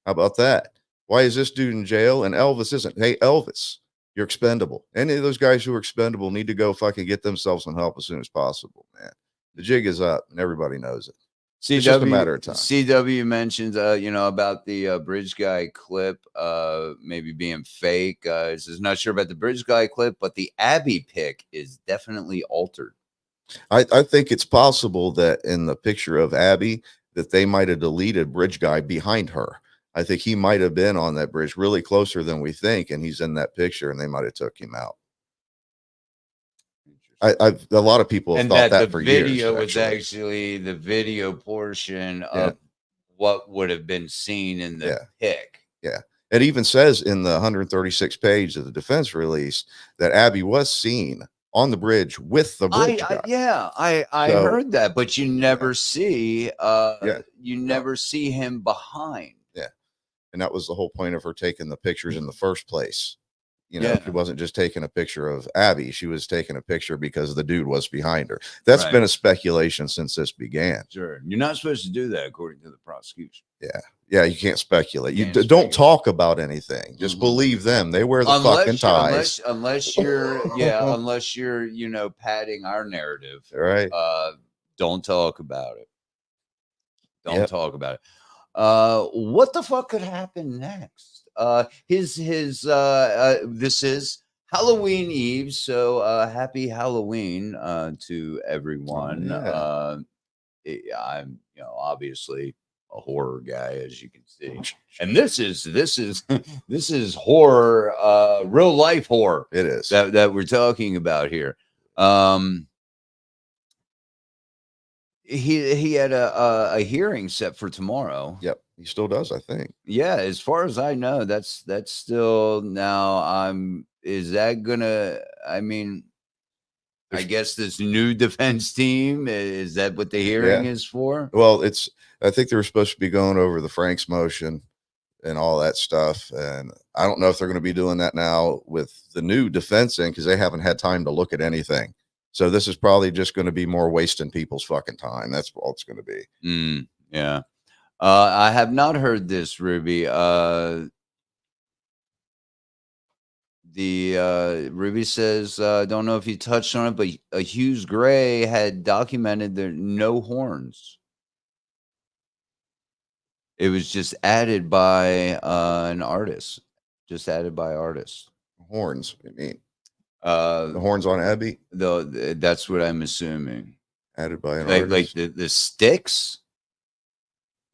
How about that? Why is this dude in jail and Elvis isn't? Hey, Elvis, you're expendable. Any of those guys who are expendable need to go fucking get themselves some help as soon as possible, man. The jig is up and everybody knows it. It's just a matter of time. CW mentions, you know, about the bridge guy clip, maybe being fake. Says not sure about the bridge guy clip, but the Abby pic is definitely altered. I think it's possible that in the picture of Abby that they might have deleted bridge guy behind her. I think he might have been on that bridge really closer than we think, and he's in that picture, and they might have took him out. A lot of people have thought that for years. The video was actually the video portion of what would have been seen in the pic. Yeah. It even says in the 136 page of the defense release that Abby was seen on the bridge with the bridge guy. I heard that, but you never see you never see him behind. Yeah. And that was the whole point of her taking the pictures in the first place. You know, she wasn't just taking a picture of Abby, she was taking a picture because the dude was behind her. That's been a speculation since this began. Sure. You're not supposed to do that according to the prosecution. Yeah, you can't speculate. You don't talk about anything. Just believe them. They wear the fucking ties. Unless you're, you know, padding our narrative. Right. Don't talk about it. Don't talk about it. What the fuck could happen next? This is Halloween Eve, so happy Halloween to everyone. I'm, you know, obviously a horror guy, as you can see, and this is horror, real life horror. It is that we're talking about here. He had a hearing set for tomorrow. Yep. He still does, I think. Yeah, as far as I know, that's still now. Is that gonna? I mean, I guess this new defense team, is that what the hearing is for? Well, I think they were supposed to be going over the Frank's motion and all that stuff. And I don't know if they're going to be doing that now with the new defense in, because they haven't had time to look at anything. So this is probably just going to be more wasting people's fucking time. That's all it's going to be. Yeah. I have not heard this, Ruby. Ruby says, don't know if you touched on it, but Hughes Gray had documented there no horns. It was just added by an artist. Just added by artists. Horns, I mean. The horns on Abby? That's what I'm assuming. Added by an artist. Like the sticks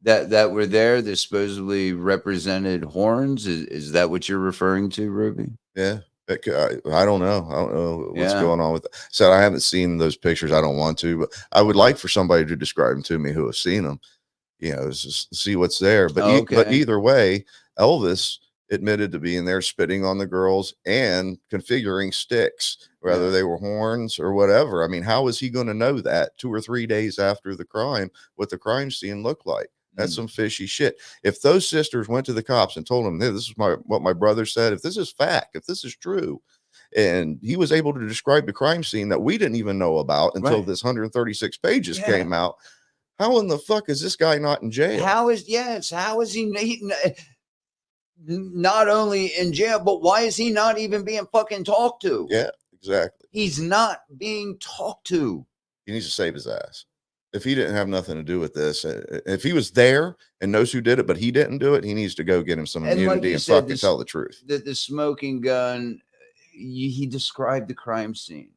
that were there that supposedly represented horns. Is that what you're referring to, Ruby? Yeah. I don't know. I don't know what's going on with that. So I haven't seen those pictures. I don't want to, but I would like for somebody to describe them to me who has seen them. Just see what's there. But but either way, Elvis admitted to being there, spitting on the girls and configuring sticks, whether they were horns or whatever. I mean, how is he going to know that 2 or 3 days after the crime, what the crime scene looked like? That's some fishy shit. If those sisters went to the cops and told them, hey, this is what my brother said, if this is fact, if this is true, and he was able to describe the crime scene that we didn't even know about until this 136 pages came out, how in the fuck is this guy not in jail? How is he not only in jail, but why is he not even being fucking talked to? Yeah, exactly. He's not being talked to. He needs to save his ass. If he didn't have nothing to do with this, if he was there and knows who did it, but he didn't do it, he needs to go get him some immunity and fucking tell the truth. The smoking gun, he described the crime scene.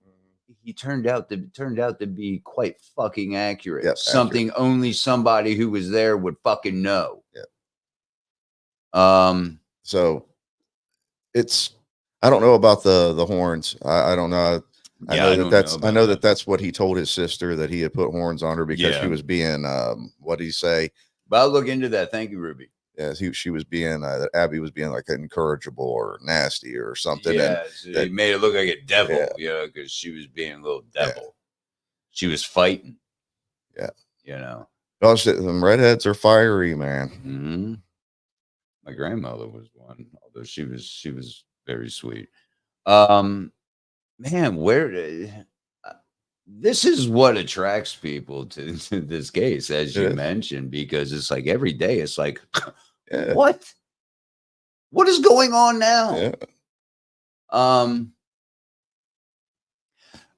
He turned out to be quite fucking accurate. Yep, something only somebody who was there would fucking know. Yeah. So I don't know about the horns. I don't know. I know that's what he told his sister, that he had put horns on her because she was being what did he say? But I'll look into that. Thank you, Ruby. Yeah, she was being that Abby was being like incorrigible or nasty or something. Yeah, they made it look like a devil, because she was being a little devil. Yeah. She was fighting. Yeah, Gosh, them redheads are fiery, man. Mm-hmm. My grandmother was one, although she was very sweet. Man, this is what attracts people to this case, as you mentioned, because it's like every day it's like, what is going on now? I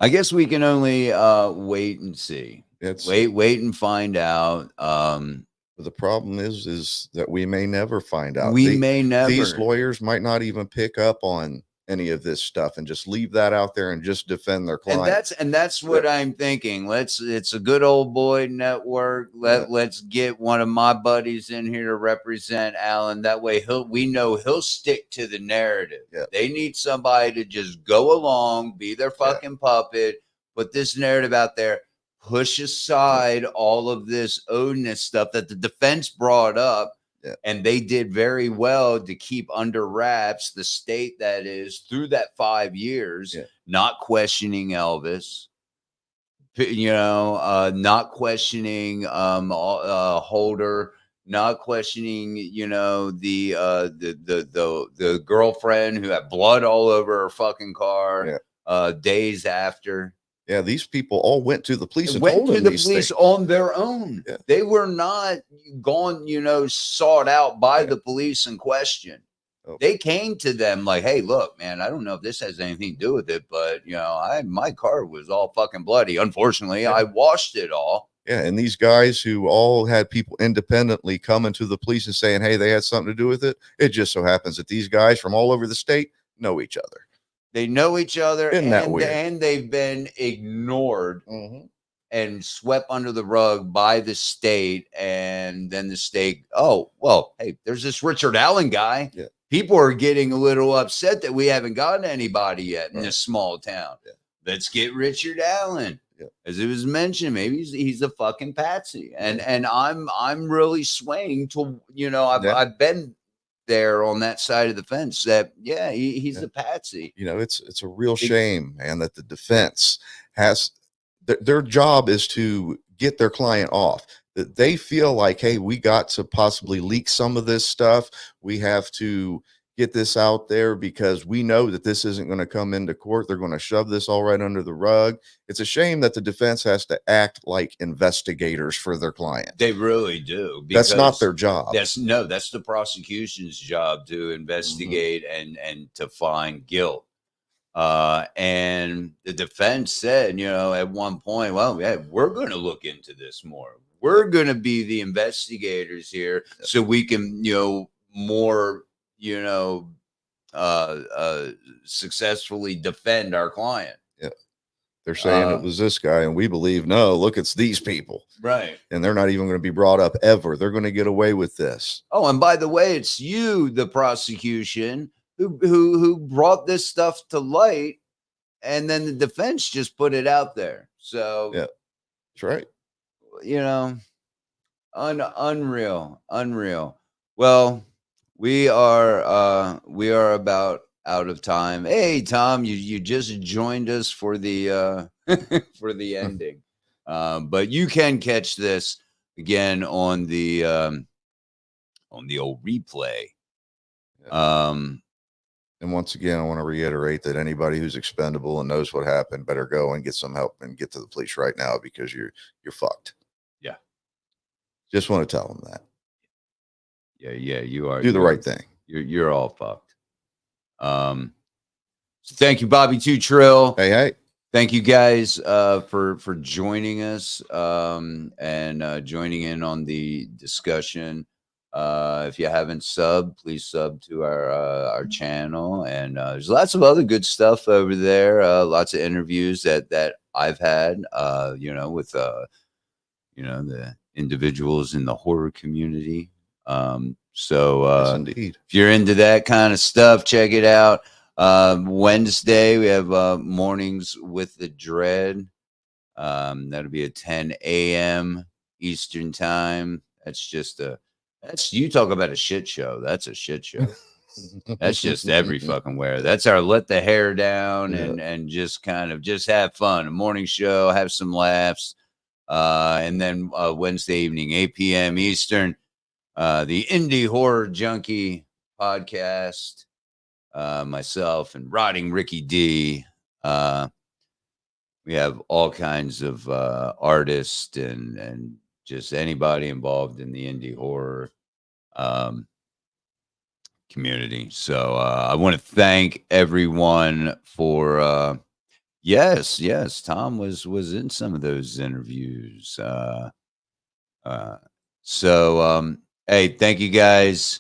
guess we can only wait and see. Wait and find out. The problem is that we may never find out. May never. These lawyers might not even pick up on any of this stuff and just leave that out there and just defend their client. And that's what I'm thinking. It's a good old boy network. Let's get one of my buddies in here to represent Alan. That way we know he'll stick to the narrative. They need somebody to just go along, be their fucking puppet, put this narrative out there, push aside all of this odious stuff that the defense brought up. And they did very well to keep under wraps the state, that is, through that 5 years, not questioning Elvis, not questioning Holder, not questioning, the girlfriend who had blood all over her fucking car days after. Yeah, these people all went to the police and went told to the these police things on their own. They were not gone, sought out by the police in question. They came to them like, hey, look, man, I don't know if this has anything to do with it, but my car was all fucking bloody. Unfortunately, I washed it all. Yeah, and these guys who all had people independently coming to the police and saying, hey, they had something to do with it. It just so happens that these guys from all over the state know each other. They know each other, and they've been ignored and swept under the rug by the state. And then the state, oh, well, hey, there's this Richard Allen guy. People are getting a little upset that we haven't gotten anybody yet in this small town. Let's get Richard Allen. as it was mentioned, maybe he's a fucking patsy, and I'm really swaying to, I've been there on that side of the fence that he's a patsy. It's a real shame, man, that the defense has their job is to get their client off. That they feel like, hey, we got to possibly leak some of this stuff. We have to get this out there because we know that this isn't going to come into court. They're going to shove this all right under the rug. It's a shame that the defense has to act like investigators for their client. They really do. That's not their job. That's the prosecution's job to investigate and to find guilt. And the defense said, at one point, well, we're going to look into this more. We're going to be the investigators here so we can, more successfully defend our client. Yeah. They're saying it was this guy, and we believe, no, look, it's these people. Right. And they're not even going to be brought up ever. They're going to get away with this. Oh, and by the way, it's you, the prosecution, who brought this stuff to light, and then the defense just put it out there. So yeah, that's right. Unreal. Well, we are about out of time. Hey, Tom, you just joined us for the for the ending, but you can catch this again on the old replay. And once again, I want to reiterate that anybody who's expendable and knows what happened better go and get some help and get to the police right now because you're fucked. Yeah. Just want to tell them that. Yeah, you are. Do the right thing. You're all fucked. So thank you, Bobby Two Trill. Hey. Thank you guys for joining us and joining in on the discussion. If you haven't subbed, please sub to our channel. And there's lots of other good stuff over there. Lots of interviews that I've had, with the individuals in the horror community. Yes, indeed. If you're into that kind of stuff, check it out. Wednesday, we have Mornings with the Dread. That'll be at 10 a.m. Eastern time. That's you talk about a shit show. That's a shit show. That's just every fucking where. That's our let the hair down and just kind of just have fun. A morning show, have some laughs. And then Wednesday evening, 8 p.m. Eastern, the Indie Horror Junkie podcast. Myself and Rotting Ricky D. We have all kinds of artists and just anybody involved in the indie horror community. So I want to thank everyone for yes, Tom was in some of those interviews. Hey, thank you guys.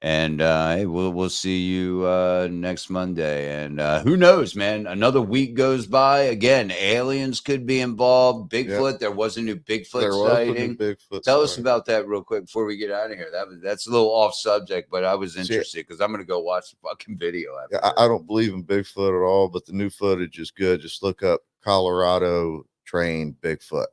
And hey, we'll see you next Monday. And who knows, man? Another week goes by. Again, aliens could be involved. Bigfoot. Yep. There was a new Bigfoot sighting. Tell us about that real quick before we get out of here. That's a little off subject, but I was interested because I'm gonna go watch the fucking video. I don't believe in Bigfoot at all, but the new footage is good. Just look up Colorado trained Bigfoot.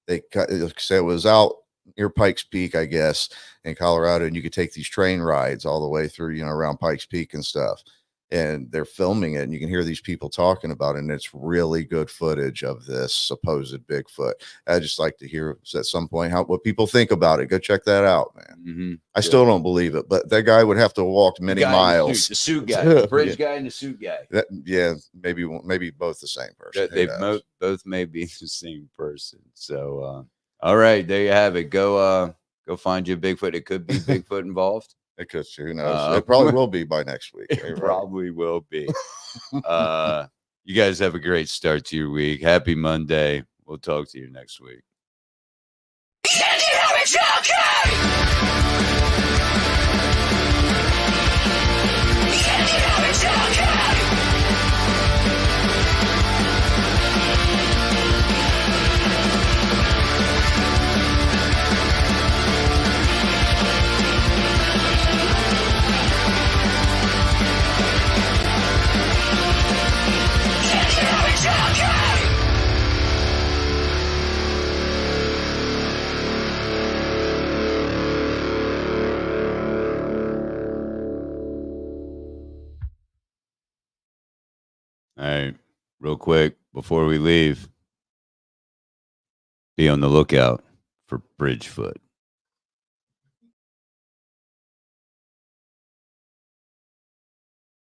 It was out near Pikes Peak, I guess, in Colorado, and you could take these train rides all the way through, around Pikes Peak and stuff. And they're filming it, and you can hear these people talking about it, and it's really good footage of this supposed Bigfoot. I just like to hear at some point what people think about it. Go check that out, man. Mm-hmm. I still don't believe it, but that guy would have to walk many miles. The suit guy, the bridge guy, and the suit guy. Maybe both the same person. They both may be the same person. So. All right, there you have it. Go find you a Bigfoot. It could be Bigfoot involved. It could. Who knows? It probably will be by next week. It probably will be. You guys have a great start to your week. Happy Monday. We'll talk to you next week. Real quick, before we leave, be on the lookout for Bridgefoot.